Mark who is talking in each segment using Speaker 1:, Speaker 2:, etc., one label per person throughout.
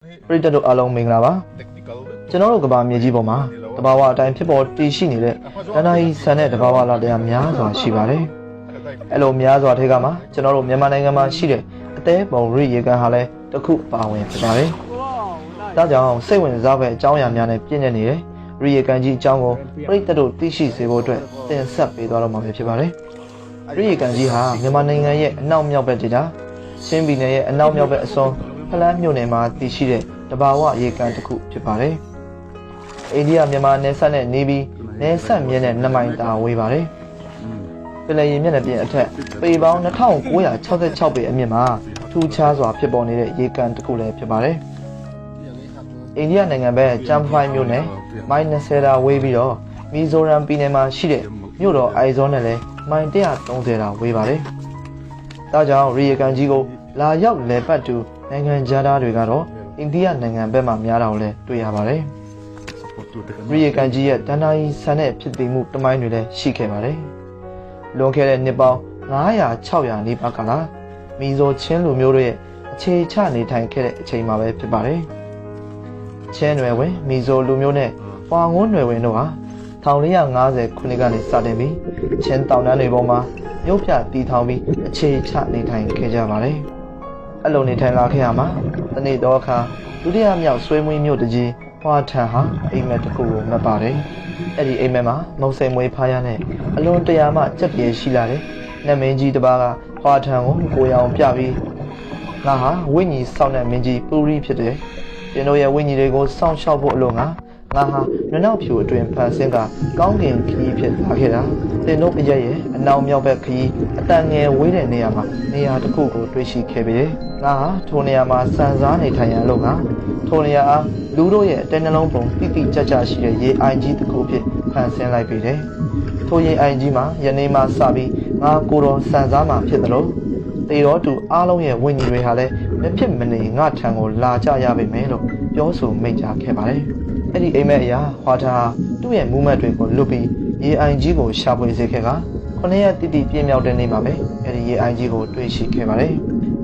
Speaker 1: ပရိသတ်တို့အားလုံးမင်္ဂလာပါကျွန်တော်တို့ကဘာမြေကြီးပေါ်မှာတဘာဝအတိုင်းဖြစ်ပေါ်တည်ရှိနေတဲ့တဏှာကြီးဆန်တဲ့တဘာဝလာတရားများစွာရှိပါတယ်အဲ့လိုများစွာထဲကမှကျွန်တော်တို့မြန်မာနိုင်ငံမှာရှိတဲ့အသေးပုံရိရေကန်ဟာလည်းတစ်ခုပါဝင်ဖြစ်ပါတယ်ဒါကြောင့်စိတ်ဝင်စားဖွယ်အကြောင်းအရာများနဲ့ပြည့်ညက်နေတယ်ရိရေကန်ကြီးအကြောင်းကိုပရိသတ်တို့သိရှိစေဖို့အတွက်တင်ဆက်ပေးသွားတော့မှာဖြစ်ပါတယ်ရိရေကန်ကြီးဟာမြန်မာနိုင်ငံရဲ့အနောက်မြောက်ဘက်ဒေသချင်းပြည်နယ်ရဲ့အနောက်မြောက်ဘက်အစွန်ဖလန်းမြို့နယ်မှာတည်ရှိတဲ့တဘာဝရေကန်တစ်ခုဖြစ်ပါတယ်အိန္ဒိယမြန်မာနယ်စပ်နဲ့နေပြီးနယ်စပ်မြင့်တဲ့2မိုင်တာဝေးပါတယ်ပင်လယ်ရေမျက်နှာပြင်အထက်ပေပေါင်း2966ပေအမြင့်မှာထူးခြားစွာဖြစ်ပေါ်နေတဲ့ရေကန်တစ်ခုလည်းဖြစ်ပါတယ်အိန္ဒိယနိုင်ငံဘက်ကျမ်ဖိုင်မြို့နယ်မိုင်20တာဝေးပြီးတော့မီဇိုရမ်ပြည်နယ်မှာရှိတဲ့မြို့တော်အိုင်ဇောနဲ့လည်းမိုင်130တာဝေးပါတယ်ဒါကြောင့်ရေကန်ကြီးကိုလာရောက်လည်ပတ်သူနိုင်ငံသားတွေကတော့အိန္ဒိယနိုင်ငံဘက်မှာများတာကိုလည်းတွေ့ရပါတယ်။ရေကန်ကြီးရဲ့တဏှာကြီးဆန်တဲ့ဖြစ်တည်မှုတမိုင်းတွေလည်းရှိခဲ့ပါတယ်။လွန်ခဲ့တဲ့နှစ်ပေါင်း900-600နီးပါးကလာမီဇိုချင်းလူမျိုးတို့ရဲ့အခြေချနေထိုင်ခဲ့တဲ့အချိန်မှာပဲဖြစ်ပါတယ်။ချင်းနွယ်ဝင်မီဇိုလူမျိုးနဲ့ပွာငွန်းနွယ်ဝင်တို့ဟာ1450ခုနှစ်ကနေစတင်ပြီးချင်းတောင်တန်းတွေပေါ်မှာမြို့ပြတည်ထောင်ပြီးအခြေချနေထိုင်ခဲ့ကြပါတယ်။အဲ့လိုနေထိုင်လာခဲ့ရမှာတနေ့တော့အခါဒုတိယမြောက်ဆွေးမွေးမြို့တကြီးဟွာထန်ဟာအိမ်မက်တစ်ခုကိုမှတ်ပါတယ်။အဲ့ဒီအိမ်မက်မှာမုံစိမ်မွေးဖားရနဲ့အလွန်တရာမှကြက်ပြေရှိလာတယ်။နတ်မင်းကြီးတစ်ပါးကဟွာထန်ကိုကိုရောင်ပြပြီးငါဟာဝိညာဉ်စောင့်တဲ့မင်းကြီးပူရီဖြစ်တယ်။ကျွန်တော်ရဲ့ဝိညာဉ်တွေကိုစောင့်ရှောက်ဖို့အလို့ငါဟာနနောက်ဖြူအတွင်ဖန်ဆင်းကကောင်းကင်ခီးဖြစ်လာခဲ့တာတင်တို့အရဲ့အနောက်မြောက်ဘက်ခီးအတန်ငယ်ဝေးတဲ့နေရာမှာနေရာတစ်ခုကိုတွေ့ရှိခဲ့ပြီငါဟာထိုနေရာမှာစံစားနေထိုင်ရန်လို့ငါထိုနေရာအားလူတို့ရဲ့တဲနှလုံးပုံတိတိကျကျရှိတဲ့ရေအိုင်ကြီးတစ်ခုဖြစ်ဖန်ဆင်းလိုက်ပြီတဲ့ထိုရေအိုင်ကြီးမှာယနေ့မှစပြီးငါကိုတော်စံစားမှာဖြစ်တယ်လို့တေတော်သူအားလုံးရဲ့ဝိညာဉ်တွေဟာလည်းမဖြစ်မနေငါထံကိုလာကြရပါမယ်လို့ပြောဆိုမိန့်ကြားခဲ့ပါတယ်အဲ့ဒီအိမ်မက်အရာဟွာတာသူ့ရဲ့မူးမက်တွေကိုလွတ်ပြီးရေအိုင်ကြီးကိုရှာဖွေစေခဲ့က9ရက်တိတိပြည့်မြောက်တဲ့နေ့မှာပဲအဲ့ဒီရေအိုင်ကြီးကိုတွေ့ရှိခဲ့ပါတယ်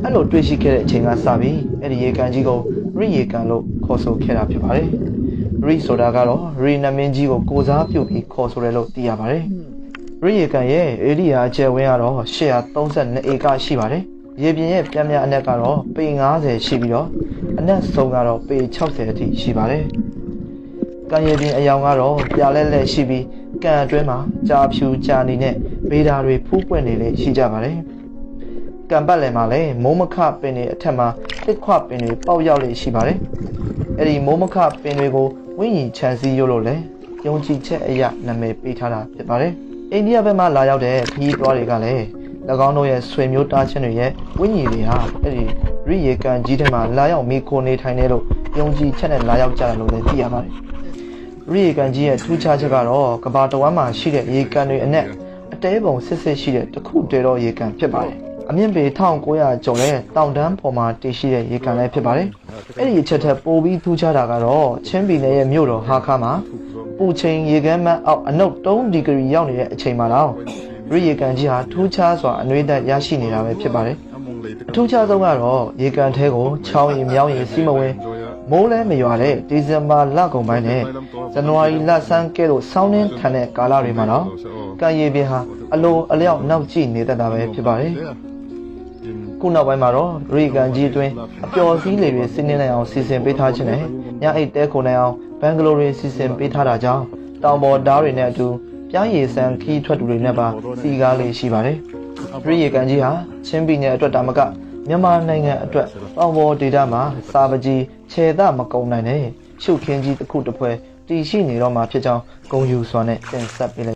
Speaker 1: အဲ့လိုတွေ့ရှိခဲ့တဲ့အချိန်ကစပြီးအဲ့ဒီရေကန်ကြီးကိုရိရေကန်လို့ခေါ်ဆိုခဲ့တာဖြစ်ပါတယ်ရိဆိုတာကတော့ရိနမင်းကြီးကိုကိုစားပြုပြီးခေါ်ဆိုတယ်လို့သိရပါတယ်ရိရေကန်ရဲ့ဧရိယာကျယ်ဝန်းကတော့832ဧကရှိပါတယ်ရေပြင်ရဲ့ပြင်းပြအနက်ကတော့ပေ90ရှိပြီးတော့အနက်ဆုံးကတော့ပေ60အထိရှိပါတယ်ကံရည်ပြင်အယောင်ကတော့ပြားလဲရှိပြီးကံအတွင်းမှာကြာဖြူကြာနေနဲ့ဗေဒာတွေဖူးပွင့်နေလေရှိကြပါတယ်ကံပတ်လည်မှာလည်းမိုးမခပင်တွေအထက်မှာတစ်ခွပင်တွေပေါက်ရောက်လေရှိပါတယ်အဲ့ဒီမိုးမခပင်တွေကိုဝိညာဉ်ခြံစည်းရုပ်လို့လည်းယုံကြည်ချက်အရနာမည်ပေးထားတာဖြစ်ပါတယ်အိန္ဒိယဘက်မှာလာရောက်တဲ့ခရီးသွားတွေကလည်း၎င်းတို့ရဲ့ဆွေမျိုးသားချင်းတွေရဲ့ဝိညာဉ်တွေဟာအဲ့ဒီရိရေကန်ကြီးထဲမှာလာရောက်မိခိုနေထိုင်နေလို့ယုံကြည်ချက်နဲ့လာရောက်ကြတယ်လို့လည်းသိရပါတယ်ရိရေကန်ကြီးရဲ့ထူးခြားချက်ကတော့ကဘာတဝမ်းမှာရှိတဲ့ရေကန်တွေအနက်အတဲပုံစစ်စစ်ရှိတဲ့တခုတည်းသောရေကန်ဖြစ်ပါတယ်အမြင့်ပေ1900ကျော်တဲ့တောင်တန်းပေါ်မှာတည်ရှိတဲ့ရေကန်လည်းဖြစ်ပါတယ်အဲ့ဒီအချက်ထက်ပိုပြီးထူးခြားတာကတော့ချင်းပြည်နယ်ရဲ့မြို့တော်ဟာခါမှာပူချိန်ရေကမ်းမအောက်အနုတ်3ဒီဂရီရောက်နေတဲ့အချိန်မှာတော့ရိရေကန်ကြီးဟာထူးခြားစွာအနှွေးသက်ရရှိနေတာပဲဖြစ်ပါတယ်အထူးခြားဆုံးကတော့ရေကန်ထဲကိုချောင်းရီမြောင်းရီစီးမဝင်မိုးလဲမရွာတဲ့ဒီဇင်ဘာလကုန်ပိုင်းနဲ့ဇန်နဝါရီလဆန်းကဲလို့ဆောင်းနှင်းထန်တဲ့ကာလတွေမှာတော့ကံရည်ပင်ဟာအလိုအလျောက်နောက်ကျနေတတ်တာပဲဖြစ်ပါတယ်ခုနောက်ပိုင်းမှာတော့ရိကန်ကြီးအတွင်းအပျော်စီးလေတွေစီးနှင်းနိုင်အောင်စီစဉ်ပေးထားခြင်းနဲ့ညအိတ်တဲခုနိုင်အောင်ဘန်ဂလိုတွေစီစဉ်ပေးထားတာကြောင့်တောင်ပေါ်ဓားတွေနဲ့အတူပြားရည်ဆန်ခီးထွက်သူတွေနဲ့ပါစီကားလေးရှိပါတယ်ရိကန်ကြီးဟာချင်းပြည်နယ်အတွက်တာမကမြန်မာနိုင်ငံအတွက်တောင်ပေါ်ဒေသမှာစာပကြီးခြေသားမကုံနိုင်တဲ့ရှုခင်းကြီးတစ်ခုတစ်ဖွဲတည်ရှိနေတော့မှာဖြစ်ကြောင်းဂုဏ်ယူစွာနဲ့တင်ဆက်ပေးလိုက်